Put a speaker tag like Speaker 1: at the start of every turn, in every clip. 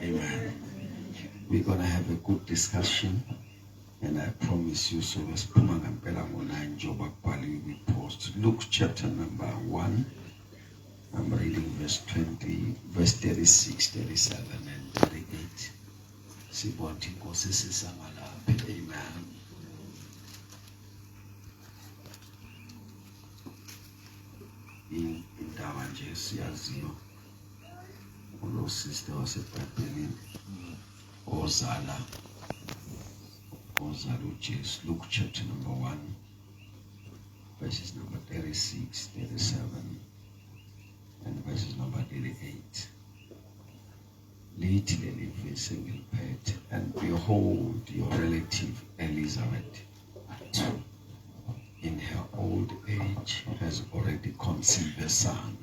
Speaker 1: Amen. We're going to have a good discussion. And I promise you, so let's put on we post Luke chapter number 1. I'm reading verse 20, verse 36, 37, and 38. Amen. In Dawanje, siyaziyo, ulo sister wasebhayibhelini ozala uJesu. Luke chapter number 1, verses number 36, 37, and verses number 38. Lithi leli verse ngiliphethe, and behold, your relative Elizabeth, in her old age, has already conceived a son.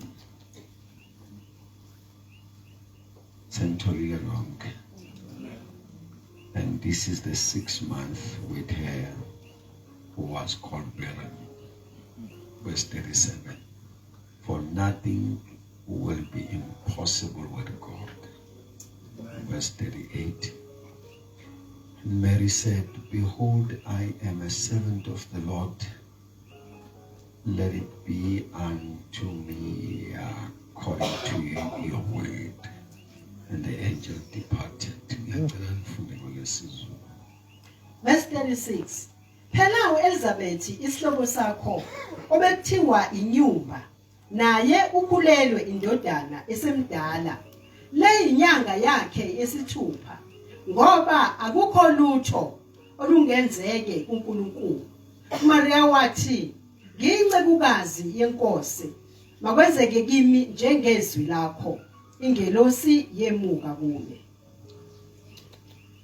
Speaker 1: Sentolile lonke. And this is the 6th month with her who was called barren. Verse 37. For nothing will be impossible with God. Verse 38. And Mary said, behold, I am a servant of the Lord. Let it be unto me according to your word. And the angel departed.
Speaker 2: Verse 36. Phela uElizabeth isihlobo sakho obekuthiwa inyumba, naye ukhulelwe indodana esemdala, le inyanga yakhe yesithupha, ngoba akukho lutho olungenzeke kuNkulunkulu. Maria wathi, ngiyincekukazi yenkosi, makwenzeke kimi njengezwi lakho. Ingelosi yemuka kuye.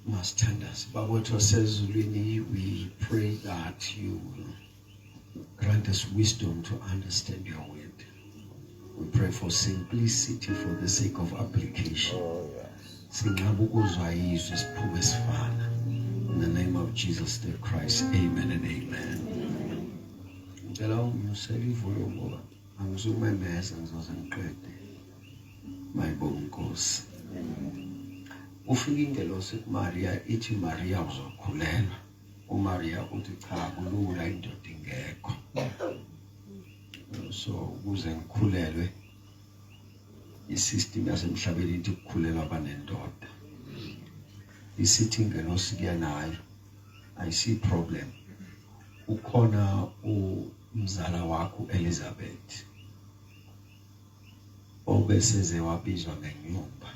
Speaker 1: Mastanders, Babotho sezulwini, we pray that you grant us wisdom to understand your word. We pray for simplicity for the sake of application. In the name of Jesus the Christ, amen and amen. My bongozi. Ufika ingelosi kuMaria ithi Maria uzokhulelwa. uMaria uthi cha kulula indoda ingekho. So ukuze ngikhulelwe isystem yasemhlabeni ithi ukukhulelwa abanendoda. Isithi ingelosi kuyanayo. I see problem. Ukhona umzala wakho Elizabeth. Obeseze wabizwa ngenyumba.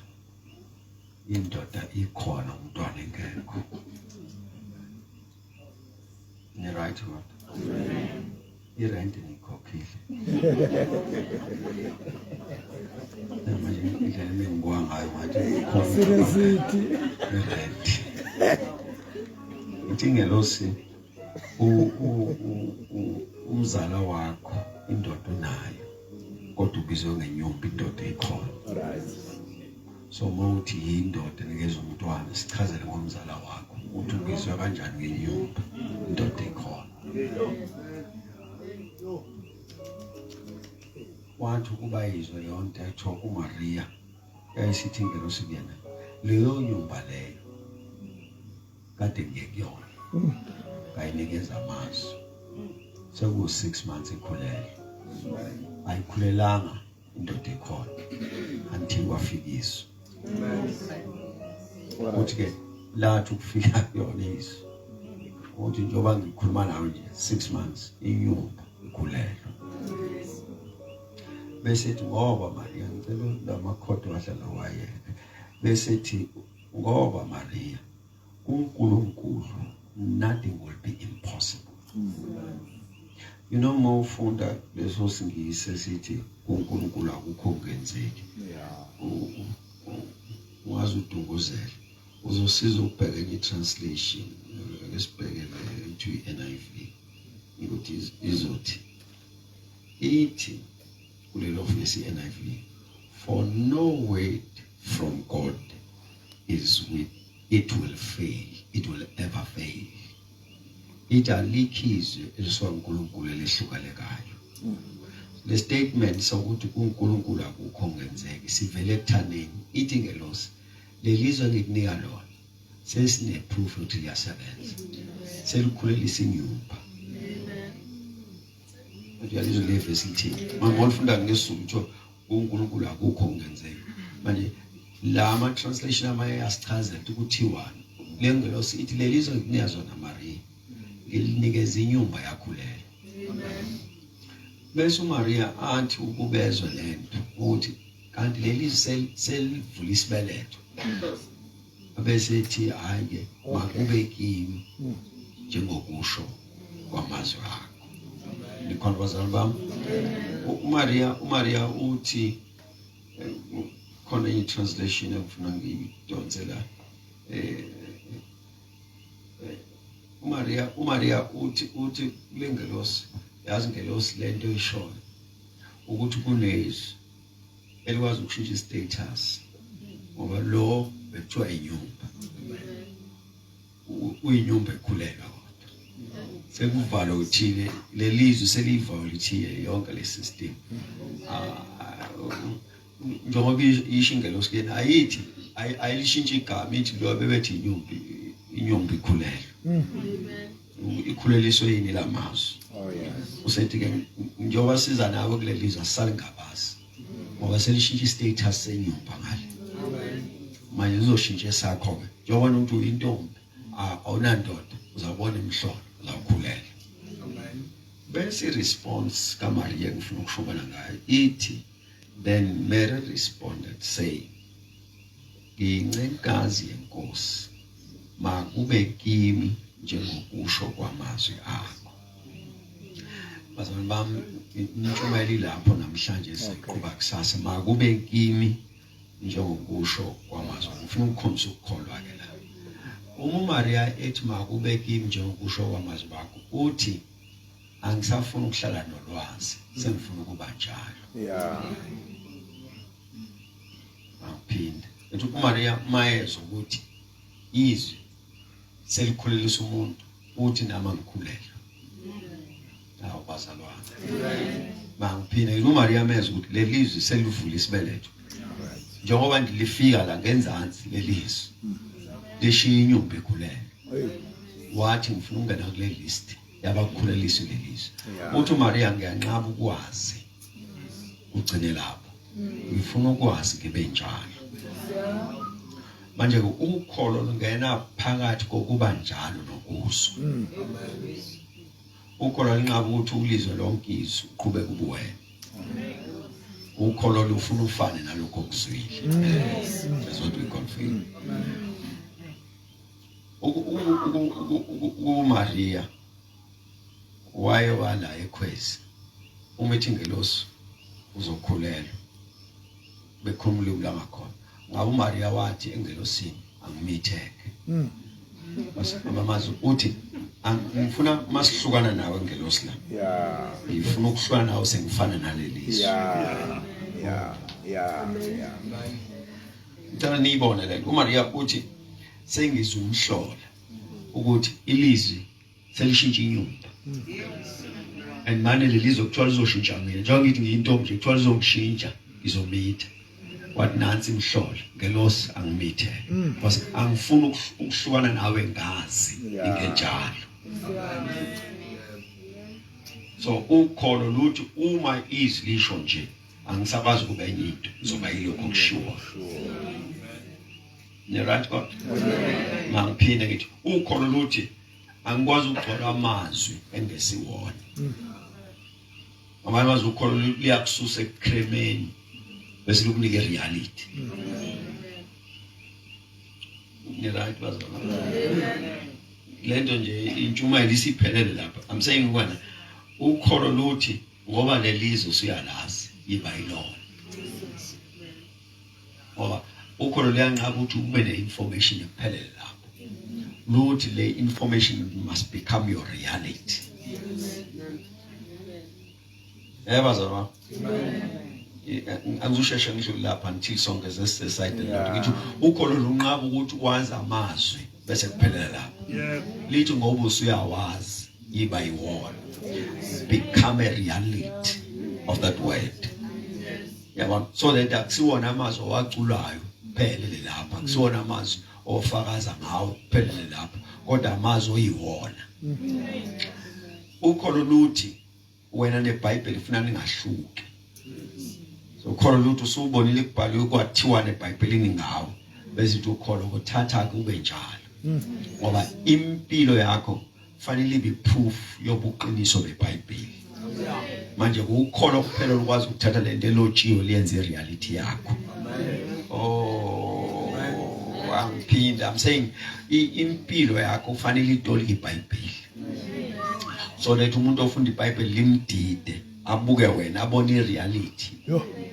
Speaker 1: Indoda ikhona umntwana engekho. Ni right what? Amen. Irent nikhokhile. Manje indlela engibonga ngayo ngathi
Speaker 3: seriously.
Speaker 1: irent. Ingelosi umzala wakho indoda unayo. Kodwa ubizwe ngenyumba indoda ikhona. So mawuthi indoda nikeza umntwana sichazele ngomzala wakho. Uthi ubizwe kanjani ngenyumba indoda ikhona. Wathi ukuba izwe leyo nto etho kuMaria yayisithi ingelosi kuyena leyo nyumba leyo kade ngekuyona. Kayinikeza amazwi. Seku 6 months ikhulelwe. Ayikhulelanga indoda ikhona until wafikiswa. Uthi ke lathi ukufika yona izwi. Uthi njoba ngikhuluma nawe nje 6 months inyumba ikhulelwe. Bese ethi ngoba Maria ngicela lamakhodo ahlala wayeke. Bese ethi ngoba Maria uNkulunkulu nothing will be impossible. You know more funda leso singise sithi uNkulunkulu akukho kungenzeki. Wazi udunguzela. Uzosiza ukubheka enye translation lesibheke into NIV. Ukuthi izothi ithi kulelo verse NIV, for no word from God is with it will fail, it will ever fail. It alikhizwe eliswa uNkulunkulu elihlukalekayo. le statement sokuthi uNkulunkulu akukho ngenzeki sivele ekuthaneni ithi ngelosi lelizwe ngikunika lona sesine proof ukuthi liyasebenza selikhulelisa inyumba uyalizwe le verse lithi mangifunda ngesizulu utho uNkulunkulu akukho ngenzeki manje lama translation amaye asichazela ukuthiwa lengelosi ithi lelizwe ngikunika zona Maria ngilinikeza inyumba yakhulela bese uMaria athi ukubezwe lento ukuthi kanti lelizwe selivula isibeletho bese ethi hayi makube kimi njengokusho kwamazwi akho nikhona bazalwane bami uMaria uthi khona i-translation engifuna ngiyidonsela uMaria uthi lengelosi yazi ngelosi lento ishoyo ukuthi kunezwi elikwazi ukushintsha status ngoba lo bekuthiwa inyumba uyinyumba ekhuleka kodwa sekuvala uthile lelizwe selivalo lithile yonke le system njengoba isho ingelosi kena ayithi ayilishintsha igama ithi lo bebethi inyumba ikhulela ikhuleliswe yini lamazwi usethi ke njengoba siza nawe kulelizwe asisale ngabazi ngoba selishintsha istatus senyumba ngale manje uzoshintsha esakho ke njengoba umuntu uyintombi awunandoda uzabona imhlolo uzakhulela bese response kaMaria ngifuna ukushobana ngayo ithi then Mary responded saying ngincekazi yenkosi makube kimi njengokusho kwamazwi akho bazalwane bami intshumayelo lapho namhlanje siqhubeka kusasa makube kimi njengokusho kwamazwi ngifuna ukukhombisa ukukholwa ke la uMaria ethi makube kimi njengokusho kwamazwi akho uthi angisafuna ukuhlala nolwazi sengifuna ukuba njalo aphinda ethi uMaria mayezwa ukuthi izwi selikhulelisa umuntu uthi nama ngikhulela awu bazalwane mangiphinda uMaria mezwa ukuthi lelizwe selivula isibeletho njengoba ndilifika la ngenzansi lelizwe lishiya inyumba ekhulela wathi ngifuna ungena kule list yabakhulelisa lelizwe uthi uMaria ngiyanqaba ukwazi ugcine lapho ngifuna ukwazi ngibe njalo manje ukukholo lungena phakathi kokuba njalo nokuzwa ukholo linqaba ukuthi ulizwe lonke izwi uqhubeka ubuwena ukholo lufuna ufane nalokho okuzwile that's what we confirm uMaria waye wala ekhwezi umethi ngelosi uzokhulelwa bekhumule ulamakhona ngabe uMaria wathi engelosini angimitheke amamazi uthi ngifuna masihlukana nawe ngelosi la ngifuna ukuhlukana nawe sengifana nalelizwe ngicela niyibone le uMaria uthi sengizwe umhlola ukuthi ilizwi selishintsha inyumba and manje lelizwe kuthiwa lizoshintsha mina njengoba ngithi ngiyintombi nje kuthiwa lizongishintsha ngizomitha wathi nansi imhlola ngelosi angimithe because angifuni ukuhlukana nawe ngazi ingenjalo so ukholo luthi uma izwi lisho nje angisabazi kube enye into zoba yilokho kushiwo ne right God mangiphinda ngithi ukholo luthi angikwazi ukugcola amazwi engesiwona amazwi ukholo liyakususa ekukremeni bese lokunika reality ne right bazalwane lento nje intshumayelo isiphelele lapha I'm saying ukwana ukholo luthi ngoba lelizwe usuyalazi yiba yilona ngoba ukholo liyanqaba ukuthi ube ne-information ephelele lapho luthi le information must become your reality bazalwane angizosheshe ngisho lapha until sonke seside ngithi ukholo lunqaba ukuthi wazi amazwi bese kuphelela lapho lithi ngoba usuyawazi yiba yiwona become a reality of that word. Yabona, so that akusiwona amazwi owaculayo phelele lapha, akusiwona amazwi ofakaza ngawo phelele lapha, kodwa amazwi oyiwona. Ukholo luthi wena neBhayibheli ufuna ningahluki. So ukholo luthi usubonile kubhaliwe kwathiwa neBhayibhelini ngawo, bese uthi ukholo ukuthatha kube njalo. Ngoba impilo yakho fanele ibe proof yobuqiniso beBhayibheli. Manje ukholo kuphela ukwazi ukuthatha lento elotshiwe liyenze reality yakho. Oh, I'm saying impilo yakho fanele itolike iBhayibheli. So that umuntu ofunda iBhayibheli limdide abuke wena abone ireality.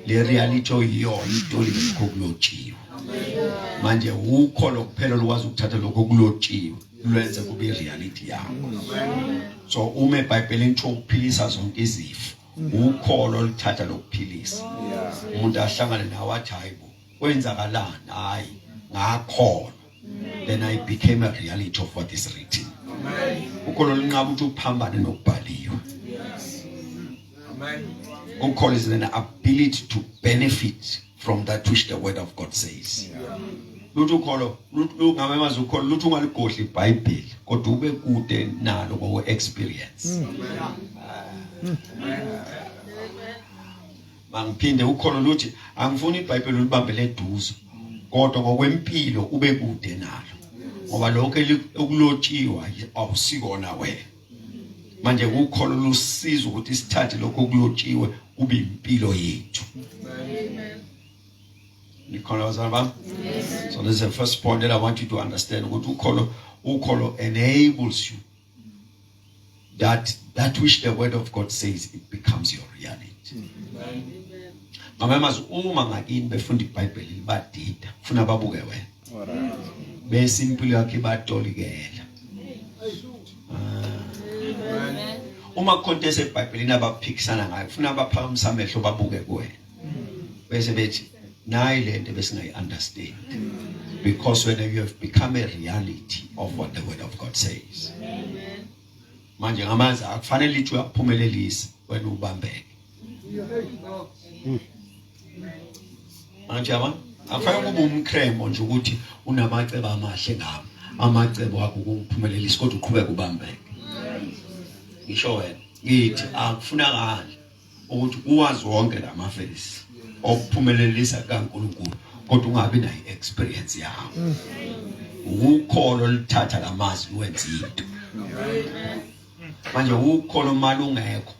Speaker 1: Le reality oyiyona itolike kokulotshiwe. Manje ukholo kuphela ukwazi ukuthatha lokho kulotshiwe lwenze kube ireality yakho. So uma eBhayibhelini nto ukuphilisa zonke izifo, ukholo lithatha lokuphilisa. Umuntu ahlangane nawe athi hayibo kwenzakalani, hayi ngakholwa, then I became a reality of what is written. Ukholo linqaba ukuthi uphambane nokubhaliwe. Ukholo is an ability to benefit from that which the word of God says. Lutho ukholo ngamamazi ukholo lutho ungaligodla iBhayibheli kodwa ube kude nalo ngoku experience. Mangiphinde ukholo luthi angifuni iBhayibheli ulibambele eduze kodwa ngokwempilo ube kude nalo. Ngoba lokho okulotshiwa awusikona wena. Manje ukholo lusiza ukuthi isithathe lokho okulotshiwe kube impilo yethu. So this is the first point that I want you to understand. Ukholo enables you that which the word of God says, it becomes your reality. Mamamazi uma ngakini befunda iBhayibheli badida ufuna babuke wena. Bese impilo yakhe batolikela. Uma contest eBhayibhelini abaphikisana ngayo ufuna abaphakamisa amehlo babuke kuwena. Bese bethi nayi lento besingayi understand, because when you have become a reality of what the word of God says. Manje ngamazi akufanele ithi uyaphumelelisa wena ubambeke. Manje yabona akufanele kube umkremo nje ukuthi unamacebo amahle ngami, amacebo akho ukuphumelelisa kodwa uqhubeka ubambeke. Ngisho wena ngithi akufunakala ukuthi uwazi wonke lamafesi okuphumelelisa kaNkulunkulu kodwa ungabi nayo experience yawo. Ukholo lithatha lamazwi wenza into. Manje ukholo mali ungekho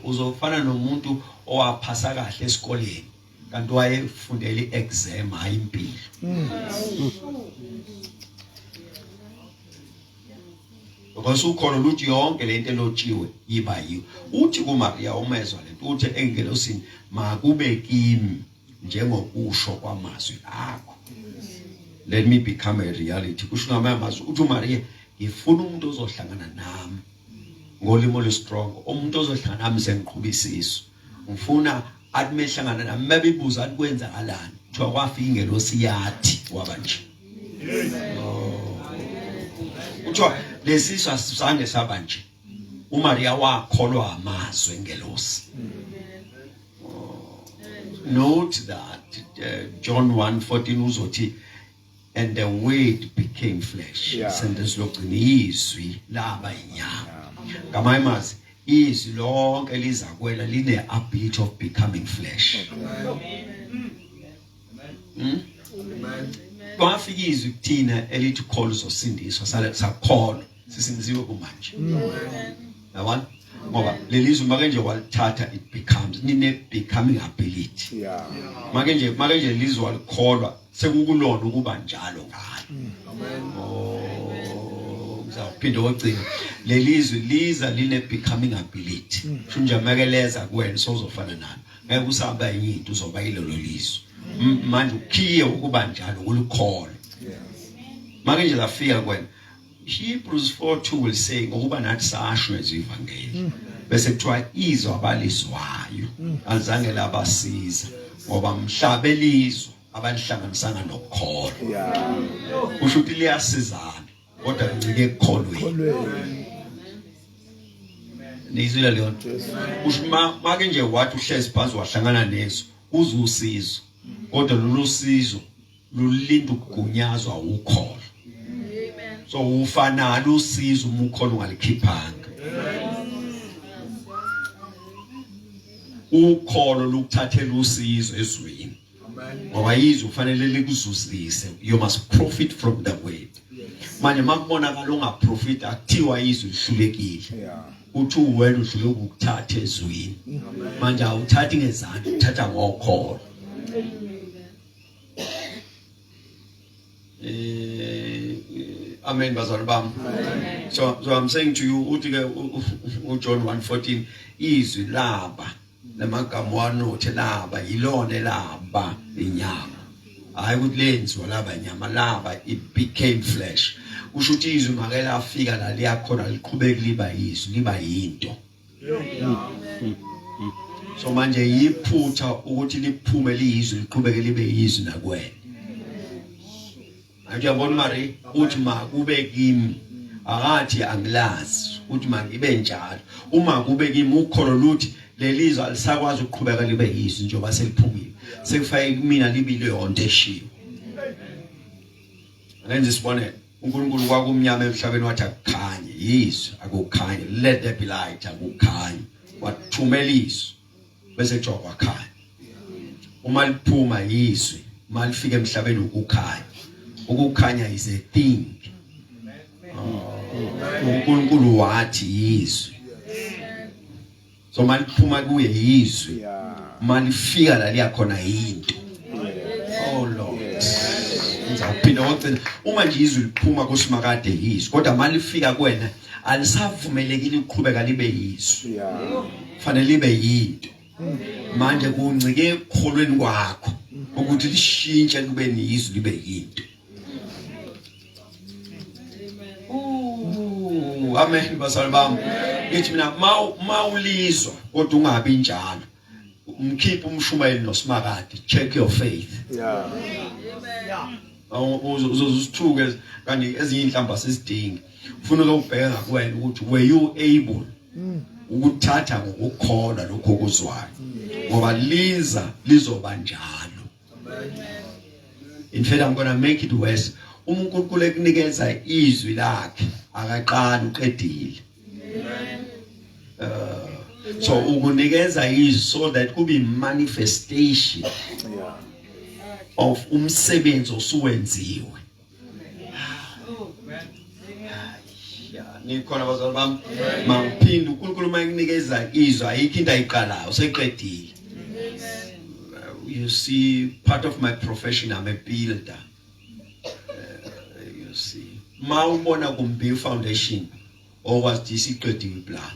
Speaker 1: uzofana nomuntu owaphasa kahle esikoleni kanti wayefundela iexam hayi impilo. Because ukholo luthi yonke lento elotshiwe yiba yiyo. Uthi kuMaria umezwa lento uthi engelosini makube kimi njengokusho kwamazwi akho. Let me become a reality. Kusho ngamazwi uthi uMaria ngifuna umuntu ozohlangana nami ngolimo olustrong, umuntu ozohlangana nami sengiqhubisiso. Ngifuna athi mehlangana nami mabebuza athi kwenzakalani kuthiwa kwafika ingelosi yathi wabanje. Kuthiwa lesizwe asizange saba nje. uMaria wakholwa amazwi engelosi. Note that John 1:14 uzothi and the word became flesh. Sentence lokugcina izwi laba inyama. Ngamanye amazwi izwi lonke lizakwela line ability of becoming flesh. Kwafika izwi kuthina elithi kholo uzosindiswa sakholwa sisinziwe kumanje. Yabona? Ngoba lelizwi make nje walithatha it becomes nine becoming ability. Make nje lelizwi walikholwa sekukulona ukuba njalo ngalo. Ngizawuphinda ogcina lelizwi liza line becoming ability. Shunje makeleza kuwena sozofana nalo. Ngeke usahamba enye into uzoba yilelo lizwi. Manje ukhiye ukuba njalo ulikholwa. Make nje lafika kuwena. Hebrews 4:2 will say ngokuba nathi sashwe ezivangeli bese kuthiwa izwi abalizwayo azange labasiza ngoba mhlaba elizwe abalihlanganisanga nokukholwa. Kusho ukuthi liyasizana kodwa kuncike ekukholweni. nizwile leyo nto usho make nje wathi uhlezi phansi wahlangana nezo uze usizo kodwa lolu sizo lulinda ukugunyazwa ukholo so ufanele usizo uma ukholo ungalikhiphanga ukholo lokuthathela usizo ezweni ngoba yizwe kufanele likuzuzise you must profit from the word manje makubonakala ungaprofit akuthiwa izwe lihlulekile uthi wena uhluleke ukuthatha ezweni manje awuthathi ngezandla uthatha ngokholo amen bazalwane bami so I'm saying to you uthi ke uJohn 1:14 izwi laba lamagama wanothi laba yilona laba inyama hayi ukuthi lenziwa laba inyama laba it became flesh usho ukuthi izwi make lafika la liyakhona liqhubeka liba izwi liba yinto so manje yiphutha ukuthi liphume liyizwi liqhubeke libe izwi nakwena Ajabona Mari uthi makube kimi akathi angilazi uthi mangibe njalo uma kube kimi ukholo luthi lelizwe alisakwazi ukuqhubeka libe yizwi njengoba seliphumile sekufanele kumina libile yonke eshiwe alenze sibone uNkulunkulu kwakumnyama emhlabeni wathi akukhanye yizwi akukhanye let there be light akukhanye wathumela izwi bese kujwa kwakhanya uma liphuma yizwi malifika emhlabeni ukukhanya ukukhanya is a thing uNkulunkulu wathi yizwi so maliphuma kuye yizwi malifika la liyakhona into oh lord ngizawuphinda wonke uma nje izwi liphuma kusimakade yizwi kodwa malifika kuwena alisavumelekile ukuqhubeka libe yizwi kufanele libe yinto manje kuncike ekholweni kwakho ukuthi lishintshe kube niyizwi libe yinto amen bazalwane bami ngithi mina mawulizwa kodwa ungabi njalo umkhipha umshumayeli nosimakade check your faith uzozithuke kanti ezinye inhlamba sesidingi ufuna ukubheka kuwena ukuthi were you able ukuthatha ngokukholwa lokho okuzwayo ngoba lizoba njalo in fact I'm going to make it worse uNkulunkulu ekunikeza izwi lakhe akaqala uqedile so ukunikeza izwi so that could be manifestation of umsebenzi osuwenziwe nikhona bazalwane bami mangiphinda uNkulunkulu mayekunikeza izwi ayikho into ayiqalayo seqedile you see part of my profession I'm a builder you see mawubona kumbi foundation okwazi isiqediwe plan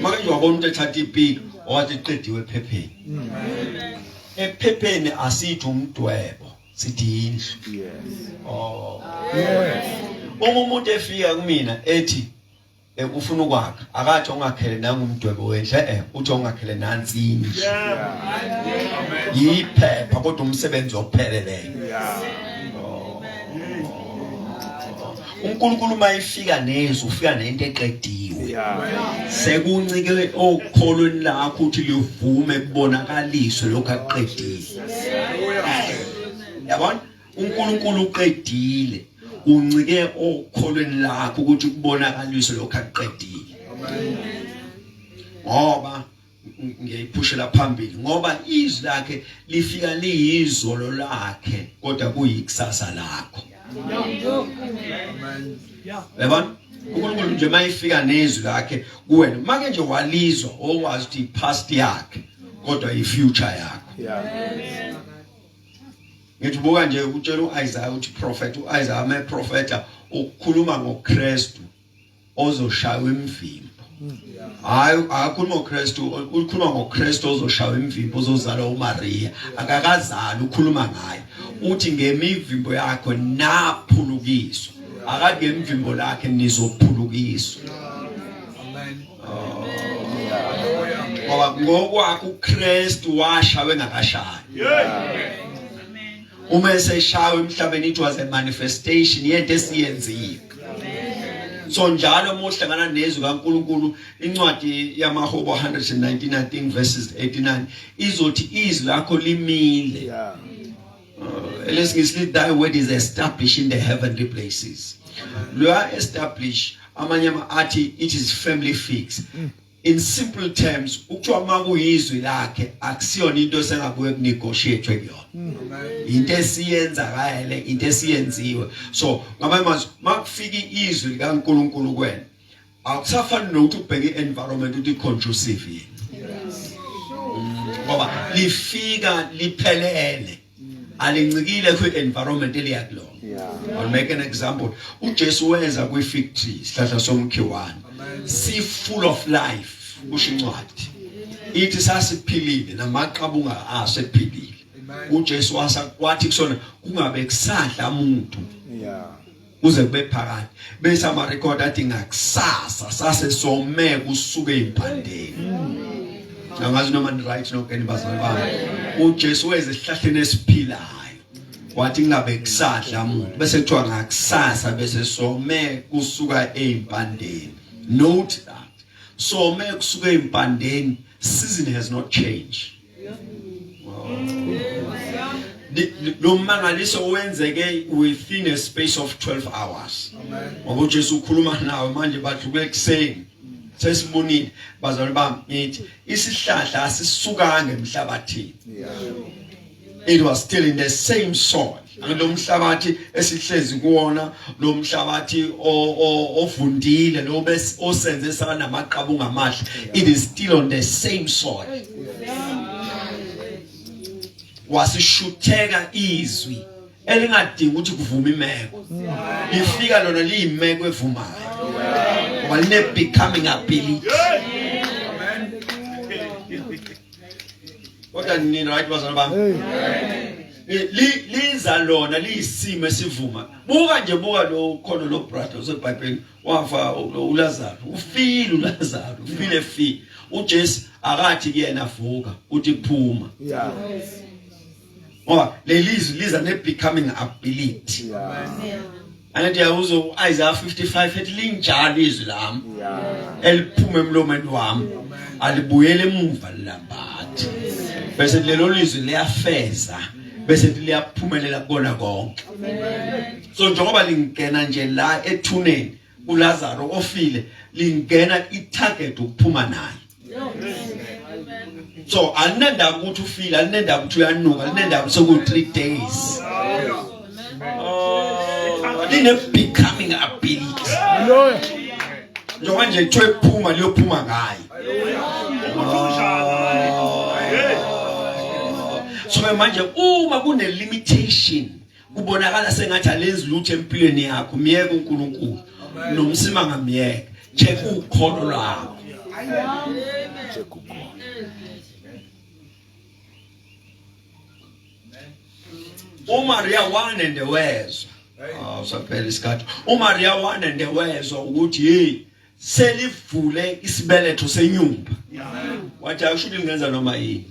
Speaker 1: manje wabona umuntu ethatha ipiki owathi iqediwe ephepheni ephepheni asithi umdwebo sithi indlu umuntu efika kumina ethi ufuna ukwakha akathi ongakhele nanga umdwebo wendle uthi ongakhele nansi indlu yiphepha kodwa umsebenzi opheleleyo uNkulunkulu mayifika nezwi ufika nento eqediwe sekuncike okholweni lakho ukuthi livume kubonakaliswe lokho akuqedile yabona uNkulunkulu uqedile uncike okholweni lakho ukuthi kubonakaliswe lokho akuqedile ngoba ngiyiphushela phambili ngoba izwi lakhe lifika liyizolo lakhe kodwa kuyikusasa lakho yabona uNkulunkulu nje mayifika nezwi lakhe kuwena make nje walizwa okwazi ukuthi past yakhe kodwa ifuture yakho ngithi nje utshela uIsaiah uthi prophet uIsaiah ame prophet ukukhuluma ngoKristu ozoshaywa imvimbo hayi akakhuluma ngoKristu ukhuluma ngoKristu ozoshaywa imvimbo ozozala uMaria akakazali ukhuluma ngaye uthi ngemivimbo yakho naphulukiswa akade ngemivimbo lakhe nizophulukiswa ngoba ngokwakho uKristu washawe ngakashayi uma eseshawe emhlabeni it was a manifestation yento esiyenzile So njalo mohlangana nezwi kaNkulunkulu incwadi yamaHobo 119 I think verses 89 izothi izwi lakho limile. Lesingisi thy word is established in the heavenly places. You are established amanye athi it is firmly fixed. In simple terms, ukuthiwa makuyizwi lakhe akusiyona into esengakuye kunegotiate kuyona. Into esiyenzakale, into esiyenziwe. So ngamanye amazwi makufika izwi likaNkulunkulu kwena akusafani nokuthi ubheke environment uthi conducive yini. Ngoba lifika liphelele. Alincikile kwi environment eliyakulona. I'll make an example. uJesu wenza kwi fig tree isihlahla somkhiwane. See full of life kusho incwadi. Ithi sasiphilile namaqabunga aso ephilile. uJesu wathi kusona kungabe kusadla umuntu. Kuze kube phakathi. Bese ama record athi ngakusasa sase some kusuke impandeni. Angazi noma ni right no kanibazana bami. uJesu wenza isihlahleni esiphilayo. Wathi ngabe kusadla umuntu bese kuthiwa ngakusasa bese some kusuka empandeni. Note that. So kusuka empandeni, season has not changed. Lo mangaliso wenzeke within a space of 12 hours. Ngoba uJesu ukhuluma nawe manje badluke ekuseni. Sesibonile bazalwane bami ngithi isihlahla asisukanga emhlabathini. It was still in the same soil. Lo mhlabathi esihlezi kuona lo mhlabathi ovundile lo bese osenze sana namaqabunga amahle. It is still on the same soil. Wasishutheka izwi elingadingi ukuthi kuvume imeko. Lifika lona liyimeko evumayo. Waline becoming ability. What I mean right was about liza lona liyisimo esivuma. Buka nje buka lo khona lo brother useBhayibhelini wafa uLazaro. Ufile uLazaro, ufile fi. uJesu akathi kuyena vuka uthi phuma. Ngoba lelizwi liza ne becoming ability. Anathi yazo Isaiah 55 ethi linjalo izwi lami. Eliphume emlomeni wami. Alibuyele emuva lilambathi. Bese lelo lizwi liyafeza. Bese liyaphumelela kona konke. So njengoba lingena nje la ethuneni uLazaro ofile lingena itarget ukuphuma naye. So alinenda ukuthi ufile, alinenda ukuthi uyanuka, alinenda ukuthi soku 3 days. Line becoming ability. Njengoba nje kuthiwe phuma liyophuma ngayo. So manje uma kune limitation kubonakala sengathi alenzi lutho empilweni yakho miyeke uNkulunkulu nomsima ngamiyeke check ukholo lwakho. uMaria wanende wezwa saphela isikhathi uMaria wanende wezwa ukuthi hey selivule isibeletho senyumba. Wathi akushuthi lingenza noma yini.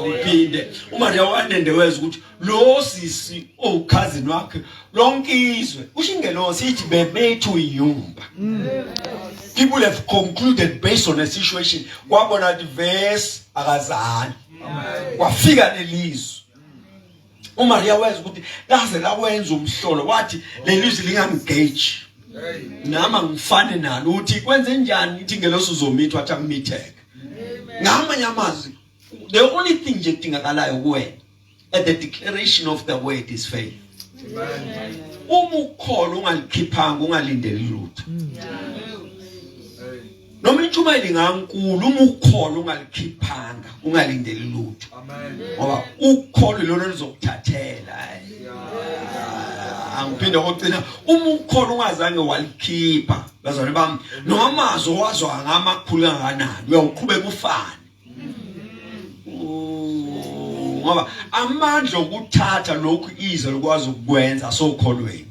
Speaker 1: Uphinde uMaria wanende wezwa ukuthi lo sisi cousin wakhe lonke izwe ushingelo sithi bebethu inyumba. People have concluded based on a situation kwabona the verse akazani. Kwafika lelizwe uMaria wezwa ukuthi laze lawenza umhlolo wathi lelizwe lingangengage. Nama ngifane nalo uthi kwenze njani ithi ngeloso uzomithwa athi angimitheke. Ngamanye amazwi the only thing nje edingakalayo kuwena at the declaration of the word is faith. Uma ukholo ungalikhiphanga ungalindeli lutho. Noma intshumayelo ingankulu uma ukholo ungalikhiphanga ungalindeli lutho. Ngoba ukholo lona lizokuthathela. Angiphinde ngokucina uma ukholo ungazange walikhipha bazalwane bami noma amazwi owazwa ngamakhulu kangakanani uyaqhubeka ufane. Ngoba amandla okuthatha lokhu izwe lokwazi ukwenza sokholweni.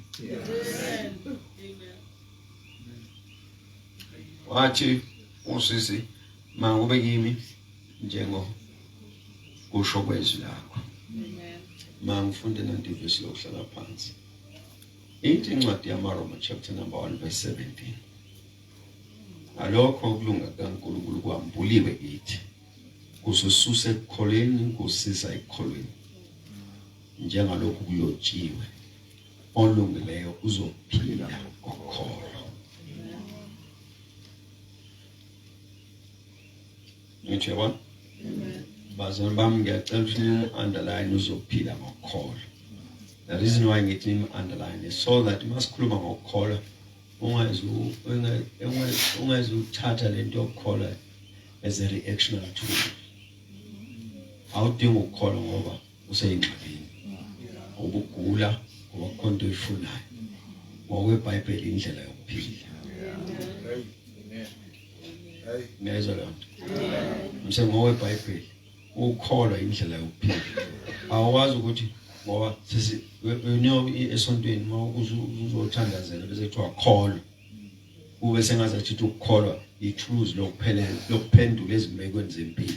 Speaker 1: Wathi usisi mangube kimi njengo kusho kwezwi lakho. Mangifunde nanti ivesi lokuhlala phansi. Ithi incwadi yamaRoma chapter number 1 verse 17. Alokho okulunga kaNkulunkulu kwambuliwe kithi. Kusususe ekukholweni kusisa ekukholweni. Njengalokhu kulotshiwe. Olungileyo uzophila ngokukholwa. Ngiyabona? Bazalwane bami ngiyacela ukuthi underline uzophila ngokukholwa. The reason why ngithi underline is so that masikhuluma ngokukholwa ungazi uthatha lento yokukholwa as a reactional tool. Awudinga ukukholwa ngoba useyingxabeni. Ubugula ngoba kukhona into oyifunayo. ngokweBhayibheli indlela yokuphila. Ngiyezwa lonto. Mse ngokweBhayibheli ukukholwa indlela yokuphila. Awazi ukuthi ngoba sisi esontweni uzothandazela bese kuthiwa kholwa. Ube sengazathi ukukholwa itruth lokuphelele lokuphendula ezimekweni zempilo.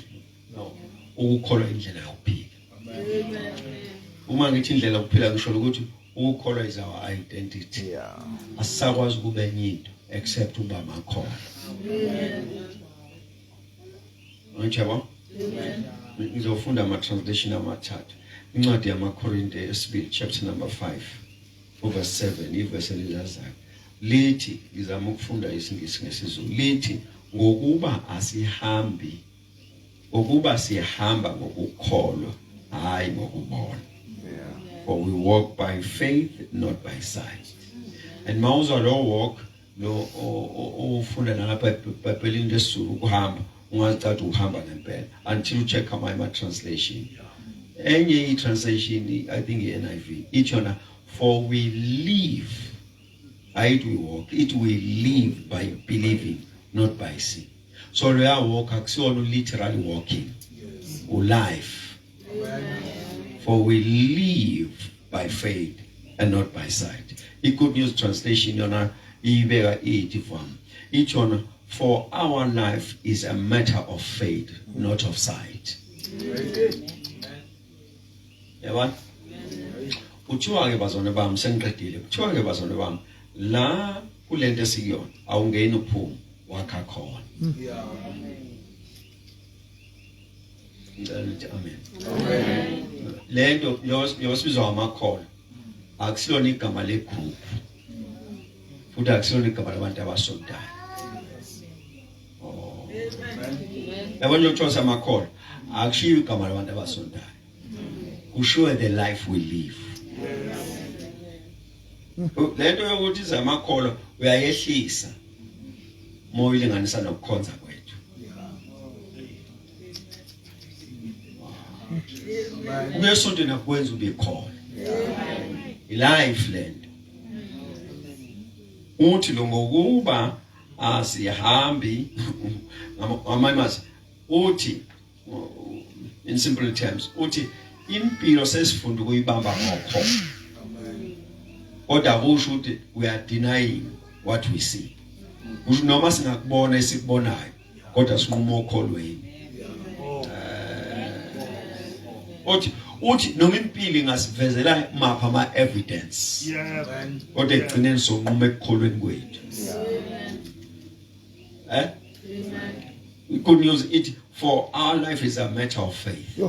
Speaker 1: No. Ukukholwa indlela yokuphila. Uma ngithi indlela yokuphila ngisho ukuthi ukukholwa is our identity. Asisakwazi kube enye into except uba makholwa. Ngiyabona? Ngizofunda ama translation amathathu. Incwadi yamaKorinte yesibili chapter number 5 verse 7 iverse elizayo. Lithi ngizama ukufunda isingisi ngesizulu. Lithi ngokuba sihamba ngokukholwa hayi ngokubona. For we walk by faith not by sight. And mawuza lo walk lo ufunda nalapha eBhayibhelini lesizulu ukuhamba ungazathi uhamba ngempela until you check my translation. Any translation I think NIV each one for we live it we walk it we live by believing not by seeing. So we are walk actually literally walking life. For we live by faith and not by sight. A Good News Translation yona ibeka ithi from each one for our life is a matter of faith not of sight. Yabona? Uthiwa ke bazona bami sengiqedile. Uthiwa ke bazona bami la kulento esikuyona awungeni uphume wakha khona. Amen. Lento yosibizwa amakholwa akusilona igama legroup futhi akusilona igama labantu abasontayo. Yabona uThosa amakholwa akushiyo igama labantu abasontayo. Kushiwo the life we live. Lento yokuthi zamakholwa uyayehlisa moyilinganisa nokukhonza kwethu. Uyesonto nakwenza ube khona. Life land. Uthi lo ngokuba asihambi ngamazi uthi in simple terms uthi impilo sesifunda ukuyibamba ngokho. Kodwa kusho ukuthi we are denying what we see. Kusho noma singakubona esikubonayo kodwa sinquma okholweni. Uthi noma impilo ingasivezela mapha ama evidence. Kodwa egcineni sonquma ekukholweni kwethu. Good news it for our life is a matter of faith.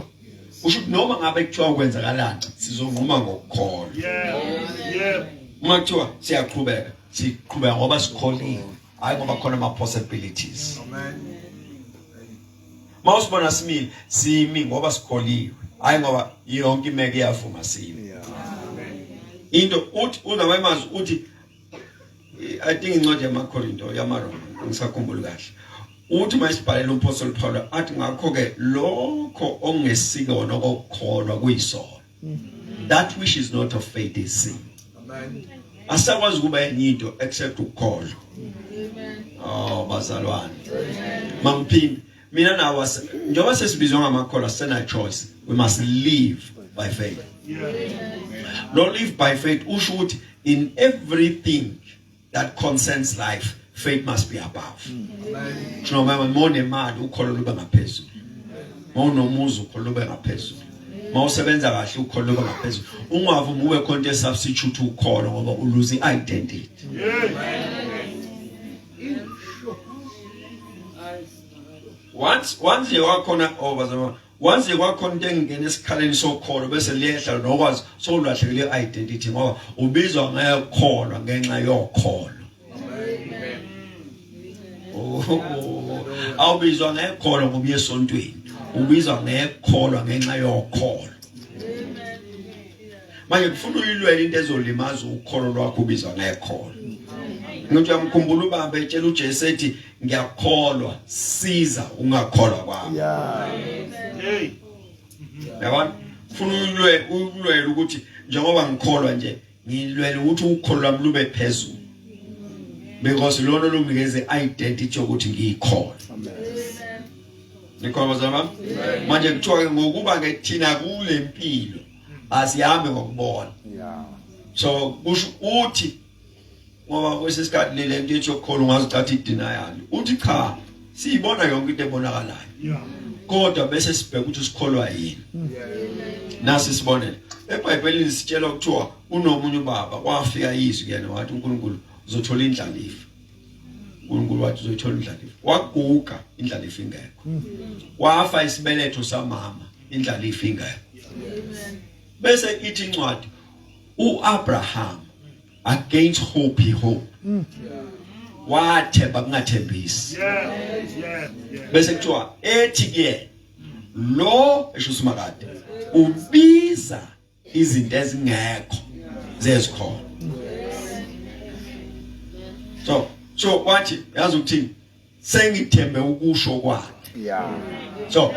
Speaker 1: Usho noma ngabe kuthiwa kwenzakalani sizonquma ngokukholwa. Uma kuthiwa siqhubeka ngoba sikholiwe hayi ngoba khona ama possibilities. Mawusibona simi ngoba sikholiwe hayi ngoba yonke imeke iyavuma simi. Into uthi unamamazi uthi I think incwadi yamaKorinto yamaRoma ngisakhumbula kahle. Uthi masibhalela uMapostle Paul athi ngakho ke lokho ongesikona okukholwa kuyisono. That which is not of faith is sin. Amen. Asakwazi kuba enye into except ukukholwa. Oh bazalwane. Mangiphinde mina nawe njengoba sesibizwa ngamakholwa sena choice we must live by faith. Don't live by faith usho ukuthi in everything that concerns life faith must be above. Noma mone imali ukholwa lube ngaphezulu. Mawunomuzi ukholwa lube ngaphezulu. mawusebenza kahle ukholo loba ngaphezulu ungavumi ube khona substitute ukholo ngoba uluze identity. Once you wakhona once you wakhona into engena esikhaleni sokholo bese liyehla nokwazi sowulahlekile identity ngoba ubizwa ngekholwa ngenxa yokholo. Awubizwa ngekholwa ngoba uyesontweni, ubizwa ngekholwa ngenxa yokholo. Manje kufuna uyilwele into ezolimaza ukholo lwakho ubizwa ngekholwa. Ngithi uyamkhumbula ubaba etshela uJesu ethi ngiyakholwa siza ungakholwa kwami. Hey. Yabona? Kufuna uyilwele ukuthi njengoba ngikholwa nje ngilwele ukuthi ukholo lwami lube phezulu. Because lona lunginikeze identity yokuthi ngiyikholwa. Amen. Nikholwa zama? Manje kuthiwa ngokuba ke thina kule mpilo asihambe ngokubona. Yeah. So kusho uthi ngoba kwesisikhathi lele nto ethi yokholwa ungazithatha idenial. Uthi cha, siyibona yonke into ebonakalayo. Yeah. Kodwa bese sibheka ukuthi sikholwa yini. Nasi sibonele. eBhayibhelini sitshela ukuthiwa unomunye ubaba kwafika izwi kuyena wathi uNkulunkulu uzothola indlalifa. uNkulunkulu wathi uzothola indlalifa. Waguga indlalifa ingekho. Wafa isibeletho samama indlalifa ingekho. Bese ithi incwadi uAbraham against hope he hope. Wathemba kungathembisi. Bese kuthiwa ethi ke lo esho uSimakade ubiza izinto ezingekho zezikhona. So wathi yazi ukuthini sengithembe ukusho kwakhe. Yeah. So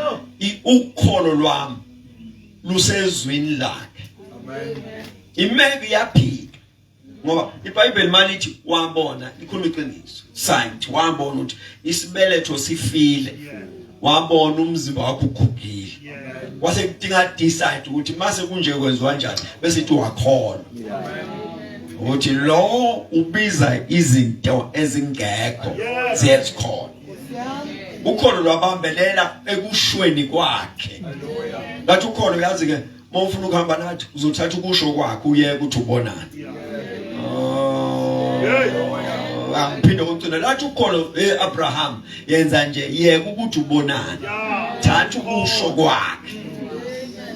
Speaker 1: ukholo lwami lusezwini lakhe. Amen. Imeko yaphika ngoba iBhayibheli malithi wabona ikhuluma iqiniso. Sight wabona ukuthi isibeletho sifile. Wabona umzimba wakho ukhugile. Wase kudinga decide ukuthi mase kunje kwenziwa kanjani bese ithi wakholwa. Ukuthi lo ubiza izinto ezingekho ziyazikhona. Ukholo lwabambelela ekushweni kwakhe. Ngathi ukholo yazi ke mawufuna ukuhamba nathi uzothatha ukusho kwakhe uye ukuthi ubonani. Angiphinde ngicela lathi ukholo eAbraham yenza nje yeke ukuthi ubonani. Thatha ukusho kwakhe.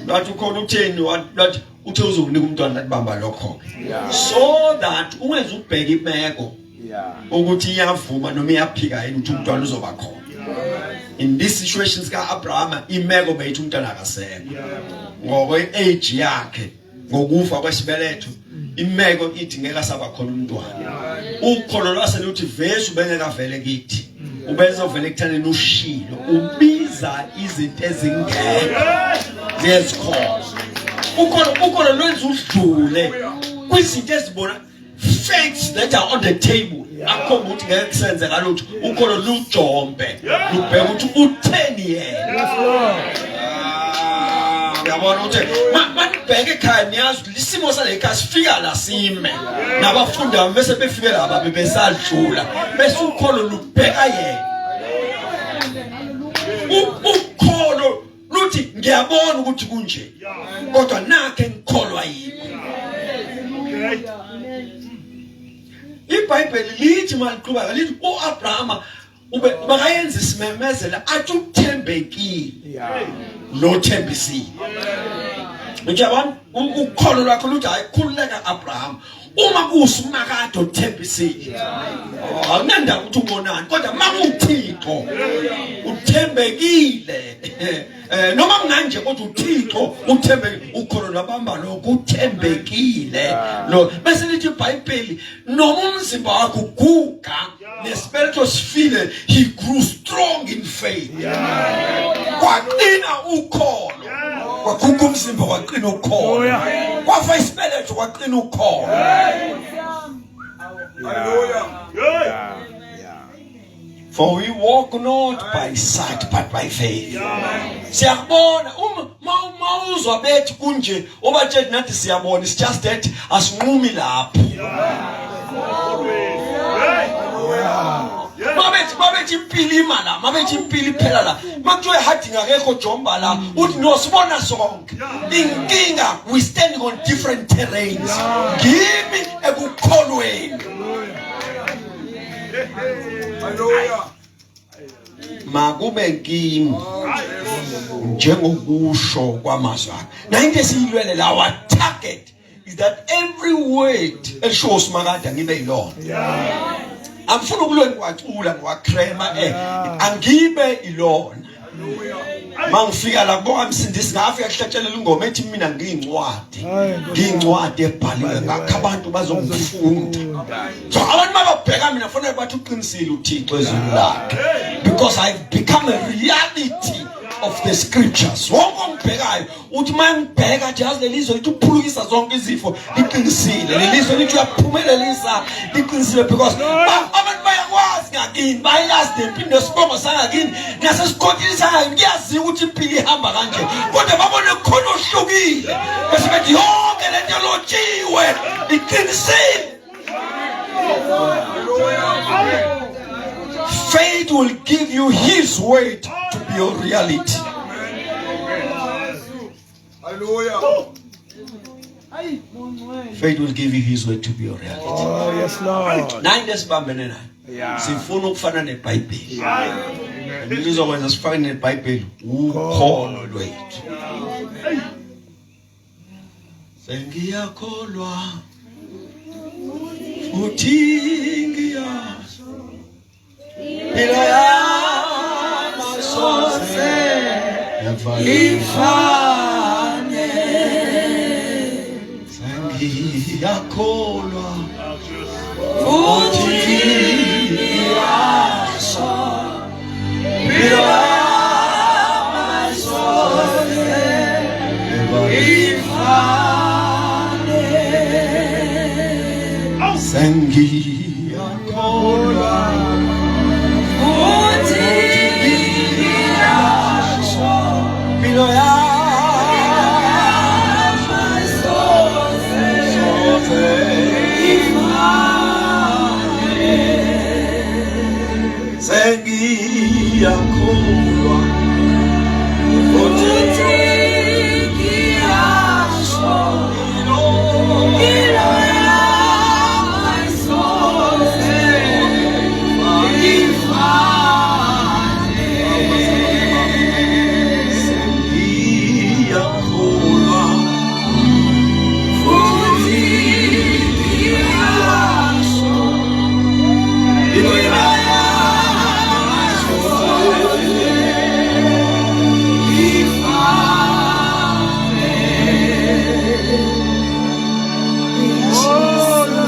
Speaker 1: Lathi ukholo utheni wathi uthe uzokunika umntwana labamba lokho. So that ungenza ubheka imeko ukuthi iyavuma noma iyaphika yini ukuthi umntwana uzoba khona. In this situations ka Abraham imeko beyithi umntwana akasekho. Ngoba iage yakhe ngokufa kwesibeletho imeko ithi ngeke asaba khona umntwana. Ukholo lwase luthi vese ubengeka vele kithi. Ubenza uvele ekuthaneni ushilo ubiza izinto ezingekho zezikhona. Ukholo lwenza udlule kwizinto ezibona facts that are on the table. Akho ukuthi ngeke kusenze ngalutho ukholo lujombe lubheka ukuthi utheni yena. Yes Lord. Yabona ukuthi manibheke ekhaya niyazi isimo sale ekhaya sifika la sime nabafundi bese befike laba bebesadlula bese ukholo lubheka yena. Ukholo luthi ngiyabona ukuthi kunje kodwa nakhe ngikholwa yikho. iBhayibheli lithi maliqhubeka lithi uAbraham ubakayenza isimemezela athi uthembekile lo thembisile. Njalo ukholo lwakho luthi ayikhululeka Abraham uma kusimakade othembisile. Awunanda ukuthi ubonani kodwa makuthixo uthembekile noma nganje kodwa uthixo uthembekile ukholo lwabamba lokho uthembekile lo bese lithi iBhayibheli noma umzimba wakho uguga nespiritual sifile he grew strong in faith. Kwaqina ukholo kwaguga umzimba kwaqina ukholo kwafa isibeletho kwaqina ukholo. Hallelujah. For we walk not by sight but by faith. Siyabona uzwa bethi kunje obatshela nathi siyabona it's just that asinqumi lapho. mabethi impilo imala mabethi impilo iphela la makuthiwe hadi ngakekho jomba la uthi no sibona sonke inkinga we standing on different terrains kimi ekukholweni haleluya makube kimi njengokusho kwamazwi na into esiyilwele la our target is that every word esho simakade ngibe yilona amfuna ukulweni kwacula ngwacrema angibe ilona mangifika la ngoba msindisi ngafika kuhlatshelela ingoma ethi mina ngiyincwadi ebhaliwe ngakho abantu bazongifunda so abantu mababheka mina kufanele bathi uqinisile uThixo ezweni lakhe because I've become a reality of the scriptures wonke ongibhekayo uthi mangibheka nje yazi lelizwe lithi uphulukisa zonke izifo liqinisile lelizwe lithi uyaphumelelisa liqinisile because abantu bayakwazi ngakini bayazi nempilo nesibongo sangakini nasesikhotini sangakini kuyazi ukuthi impilo ihamba kanje kodwa babone khona ohlukile bese bethi yonke lento lotshiwe iqinisile. Faith will give you his word to be your reality. Hallelujah. Faith will give you his word to be your reality.
Speaker 3: Oh, yes, Lord.
Speaker 1: Nine sibambene nayo. Sifuna ukufana neBhayibheli. Ngizokwenza sifane neBhayibheli ukholo lwethu. Sengiyakholwa uthi ngiyazi ila yamasose ifane sengiyakholwa uthi ngiyazi ila yamasose ifane sengiyakholwa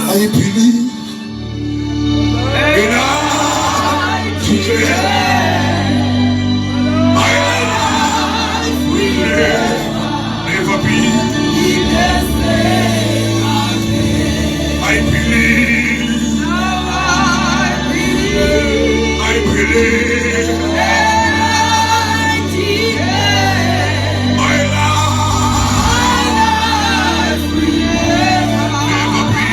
Speaker 4: I believe enough to my life will never be. I believe my life will never be. I believe and I declare my life will never be.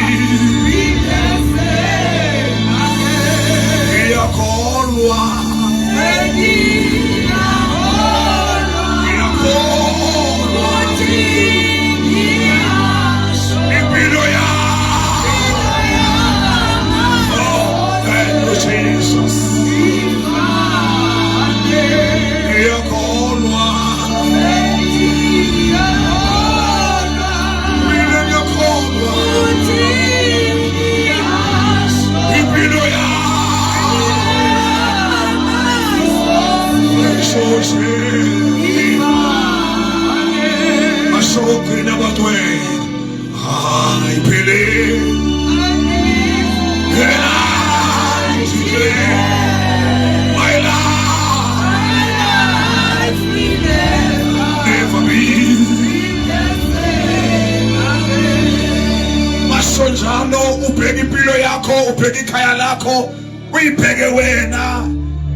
Speaker 4: Masonjano ubheke impilo yakho ubheke ikhaya lakho uyibheke wena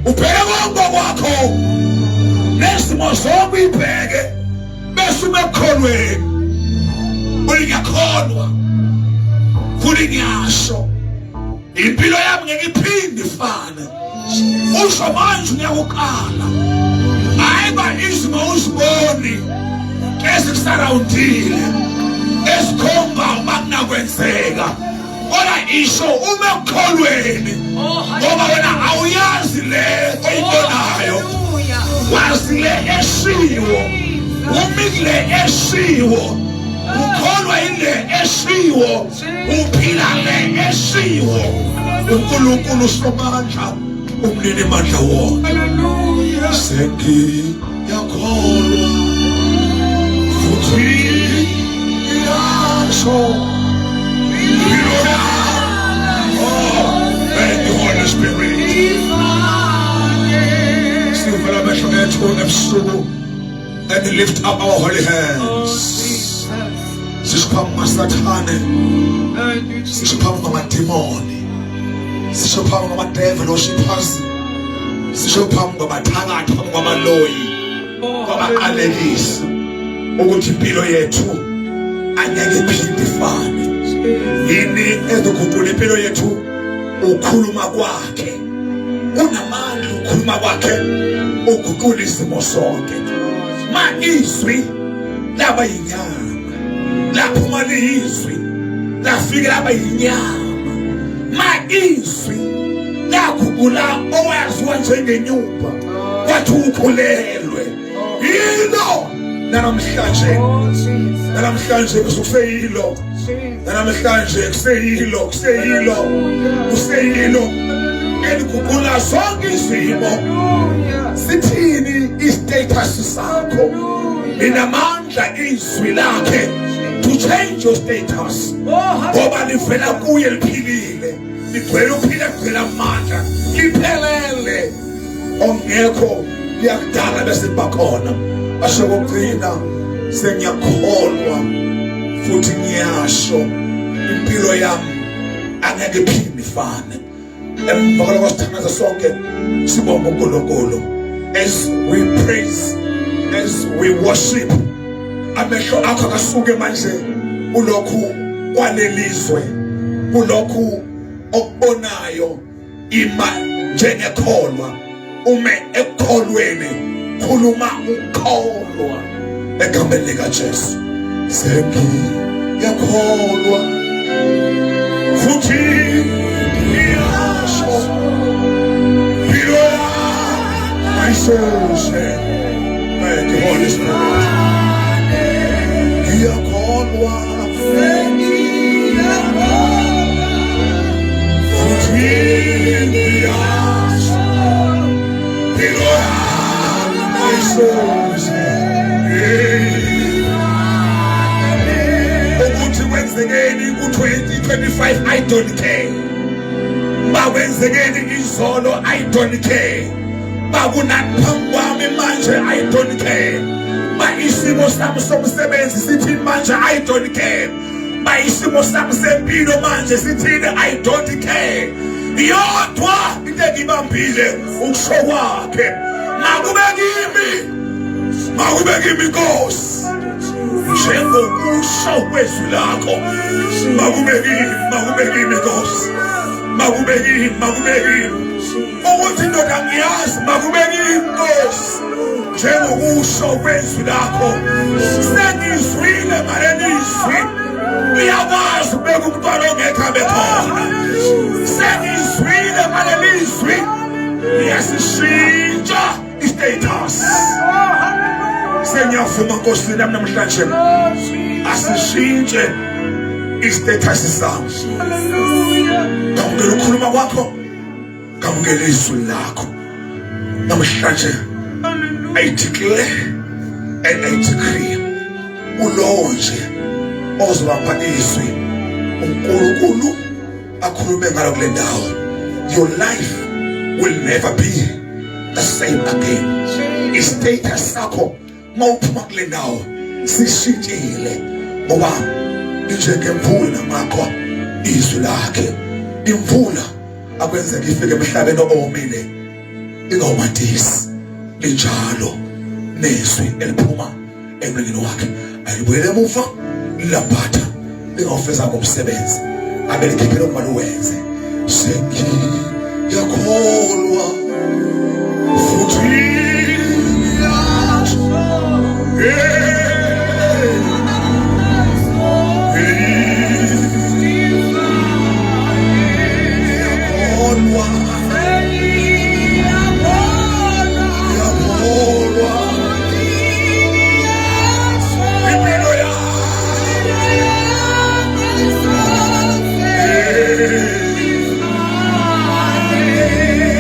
Speaker 4: ubheke konke kwakho nesimo sonke uyibheke bese umekholweni ngiyakholwa futhi ngiyasho impilo yami ngeke iphinde ifane usho manje ngiyakukala hayiba izimo uziboni ezikusaraundile esikhomba bakunakwenzeka kodwa isho uma ukholweni ngoba wena awuyazi le oyibonayo wazi le eshiwo umile eshiwo ukholwa ile eshiwo uphila le eshiwo uNkulunkulu somandla umnini mandla wonke sengiyakholwa futhi ngiyasho thank you Holy Spirit sivela amehlo ethu ebusuku and lift up our holy hands sishiphambi masathane sishiphambi ngamadimoni sishiphambi ngamadevil worshippers sishiphambi ngabathakathi phambi kwamaloyi kwabaqalekisi ukuthi impilo yethu angeke iphinde ifane yini ezoguqula impilo yethu ukhuluma kwakhe unamandla ukhuluma kwakhe uguqula isimo sonke ma izwi laba yinyama laphuma lizwi lafika laba yinyama ma izwi laguqula owaziwa njengenyumba wathi ukhulelwe yilo namhlanje kuseyilo namhlanje kuseyilo eliguqula zonke izimo sithini istatus sakho linamandla izwi lakhe to change your status ngoba livela kuye liphilile ligcwele ukuphila kugcwele amandla liphelele ongekho liyakudala bese bakhona ashokugcina sengiyakholwa futhi ngiyasho impilo yami angeke iphinde ifane emva kwasithandaza sonke sibonga uNkulunkulu as we praise as we worship amehlo akho akasuke manje ulokhu kwalelizwe ulokhu okubonayo ima njengekholwa ume ekholweni khuluma ukholwa egameni likaJesu sengiyakholwa futhi ngiyasho impilo ayisheshe thank you Holy Spirit ngiyakholwa futhi ngiyasho impilo ayisheshe ukuthi kwenzekeni ku-2025 I don't care bakwenzekeni izolo I don't care bakunani phambi kwami manje I don't care ba isimo sami somsebenzi sithini manje I don't care ba isimo sami sempilo manje sithini I don't care yodwa into engibambile ukusho kwakhe makube kimi Nkosi njengokusho kwezwi lakho makube kimi Nkosi makube kimi ukuthi ndoda ngiyazi makube kimi Nkosi njengokusho kwezwi lakho sengizwile malelizwi ngiyakwazi ukubeka umntwana ongekho abekhona sengizwile malelizwi ngiyasishintsha istatus sengiyavuma Nkosi nami namhlanje asishintshe istatus sami ngamukela ukukhuluma kwakho ngamukela izwi lakho namhlanje I declare and I decree ulowo nje ozobamba izwi uNkulunkulu akhulume ngalo kule ndawo your life will never be the same again istatus sakho mawuphuma kule ndawo sishintshile ngoba njengemvula ngakho izwi lakhe imvula akwenzeka ifike emhlabeni omile ingawumathisi linjalo nezwi eliphuma emlingeni wakhe alibuyele emuva lilambatha lingawufeza ngomsebenzi abelikhiphe lokubani wenze sengiyakholwa yakholwa futhi yasho yakholwa impilo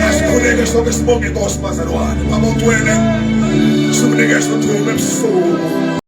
Speaker 4: asikhuleke sonke sibonge inkosi bazalwane baba ugcwele sikunike isithuba ebusuku